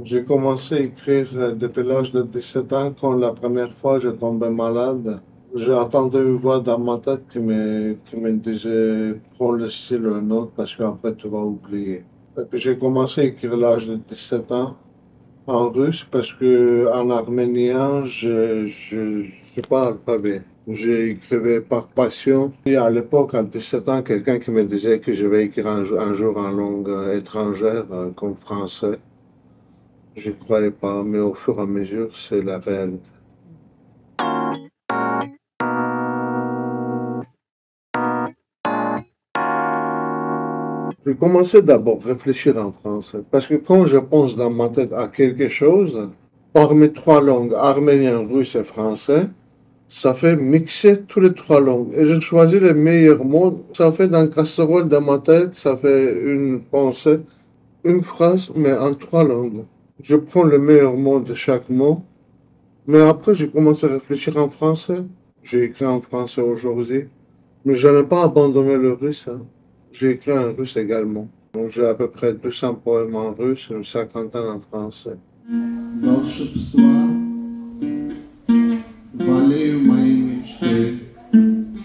J'ai commencé à écrire depuis l'âge de 17 ans quand la première fois j'ai tombé malade. J'ai entendu une voix dans ma tête qui me disait prends le style un autre parce qu'après tu vas oublier. Et puis j'ai commencé à écrire à l'âge de 17 ans en russe parce que en arménien je parle pas bien. J'écrivais par passion. Et à l'époque, à 17 ans, quelqu'un qui me disait que je vais écrire un jour en langue étrangère comme français. Je ne croyais pas, mais au fur et à mesure, c'est la réalité. Je commençais d'abord à réfléchir en français, parce que quand je pense dans ma tête à quelque chose, parmi trois langues, arménien, russe et français, ça fait mixer toutes les trois langues. Et j'ai choisi les meilleurs mots. Ça fait dans casserole dans ma tête, ça fait une pensée, une phrase, mais en trois langues. Je prends le meilleur mot de chaque mot, mais après, j'ai commencé à réfléchir en français. J'ai écrit en français aujourd'hui. Mais je n'ai pas abandonné le russe, hein. J'ai écrit en russe également. Donc, j'ai à peu près 200 poèmes en russe, une cinquantaine en français. Волшебства, в моей мечты.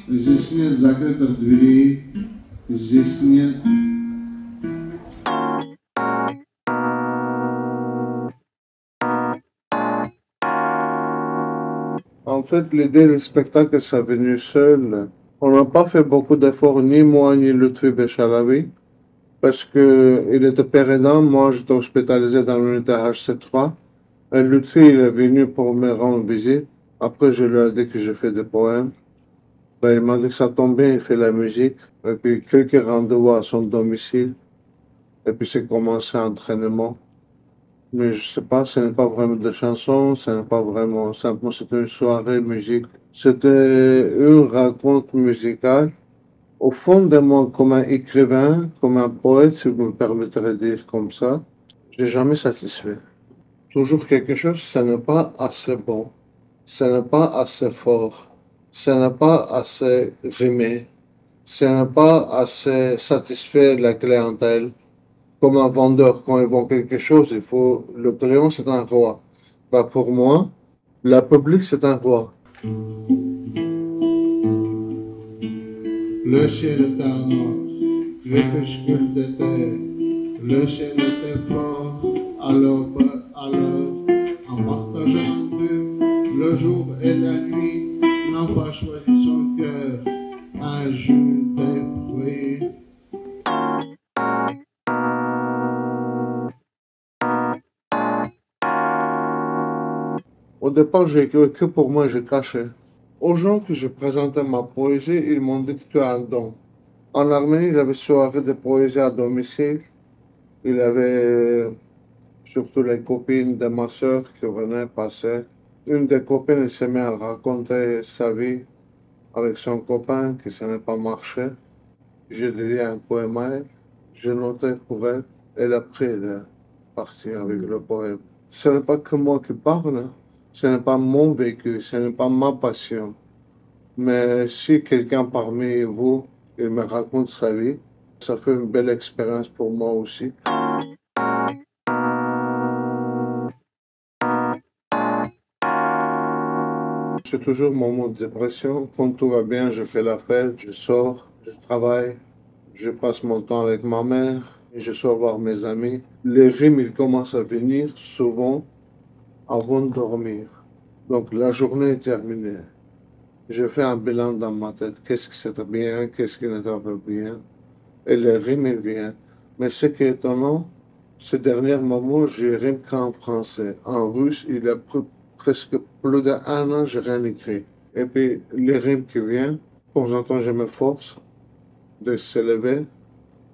Здесь нет закрытых дверей, здесь нет. En fait, l'idée du spectacle, ça venu seul. On n'a pas fait beaucoup d'efforts, ni moi, ni Lutfi Bechalavi, parce que il était père aidant. Moi, j'étais hospitalisé dans l'unité HC3. Et Lutfi, il est venu pour me rendre visite. Après, je lui ai dit que je fais des poèmes. Ben, il m'a dit que ça tombe bien, il fait la musique. Et puis, quelques rendez-vous à son domicile. Et puis, c'est commencé l'entraînement. Mais je sais pas, ce n'est pas vraiment de chansons, ce n'est pas vraiment simplement, c'était une soirée musique. C'était une rencontre musicale. Au fond de moi, comme un écrivain, comme un poète, si vous me permettrez de dire comme ça, j'ai jamais satisfait. Toujours quelque chose, ce n'est pas assez bon, ce n'est pas assez fort, ce n'est pas assez rimé, ce n'est pas assez satisfait la clientèle. Comme un vendeur, quand il vend quelque chose, il faut. Le client, c'est un roi. Bah, pour moi, la public, c'est un roi. Le ciel est un crépuscule d'été. Le ciel était fort. Alors, en partageant le jour et la nuit, l'enfant choisit son cœur, un jus des fruits. Au départ, j'ai écrit que pour moi, j'ai caché. Aux gens que je présentais ma poésie, ils m'ont dit que tu as un don. En Arménie, il y avait soirée de poésie à domicile. Il y avait surtout les copines de ma soeur qui venaient passer. Une des copines elle s'est mise à raconter sa vie avec son copain qui ça n'a pas marché. J'ai dédié un poème à elle. J'ai noté pour elle. Elle a pris, elle est partie avec le poème. Ce n'est pas que moi qui parle, hein. Ce n'est pas mon vécu, ce n'est pas ma passion. Mais si quelqu'un parmi vous il me raconte sa vie, ça fait une belle expérience pour moi aussi. C'est toujours mon moment de dépression. Quand tout va bien, je fais la fête, je sors, je travaille, je passe mon temps avec ma mère, et je sors voir mes amis. Les rimes, ils commencent à venir souvent avant de dormir. Donc la journée est terminée. Je fais un bilan dans ma tête. Qu'est-ce qui c'était bien, qu'est-ce qui n'était pas bien. Et les rimes, ils viennent. Mais ce qui est étonnant, ces derniers moments, j'ai rime qu'en français. En russe, il y a presque plus d'un an, j'ai rien écrit. Et puis, les rimes qui viennent, de temps en temps, je me force de se lever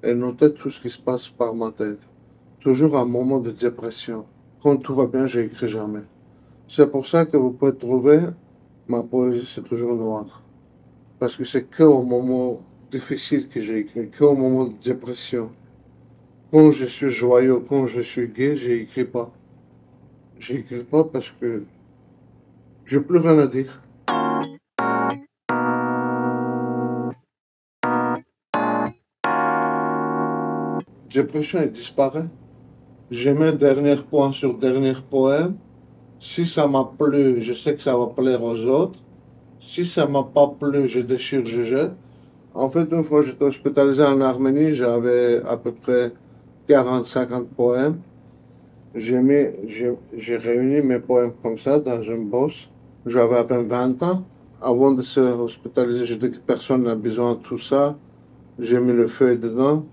et noter tout ce qui se passe par ma tête. Toujours un moment de dépression. Quand tout va bien, j'écris jamais. C'est pour ça que vous pouvez trouver ma poésie, c'est toujours noir. Parce que c'est que au moment difficile que j'ai écrit, que au moment de dépression. Quand je suis joyeux, quand je suis gai, j'écris pas. J'écris pas parce que j'ai plus rien à dire. Dépression, elle disparaît. Je mets dernier point sur dernier poème. Si ça m'a plu, je sais que ça va plaire aux autres. Si ça m'a pas plu, je déchire, je jette. En fait, une fois j'étais hospitalisé en Arménie, j'avais à peu près 40-50 poèmes. J'ai réuni mes poèmes comme ça dans une bosse. J'avais à peine 20 ans. Avant de se hospitaliser, je dis que personne n'a besoin de tout ça. J'ai mis le feu dedans.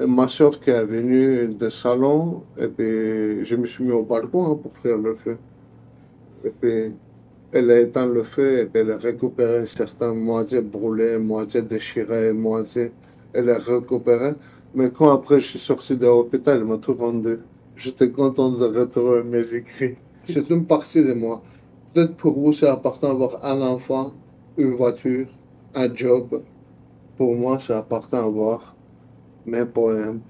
Et ma soeur qui est venue de salon, et puis je me suis mis au balcon pour faire le feu. Et puis elle a éteint le feu et puis elle a récupéré certains moitié brûlés, moitié déchirés, moitié. Elle a récupéré. Mais quand après je suis sorti de l'hôpital, elle m'a tout rendu. J'étais content de retrouver mes écrits. C'est une partie de moi. Peut-être pour vous, c'est important d'avoir un enfant, une voiture, un job. Pour moi, c'est important d'avoir mes poèmes.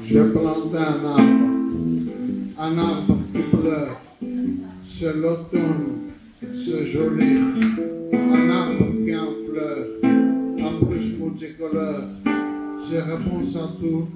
J'ai planté un arbre qui pleure. C'est l'automne, c'est joli. Un arbre qui est en fleur, en plus multicolore. C'est réponse à tout.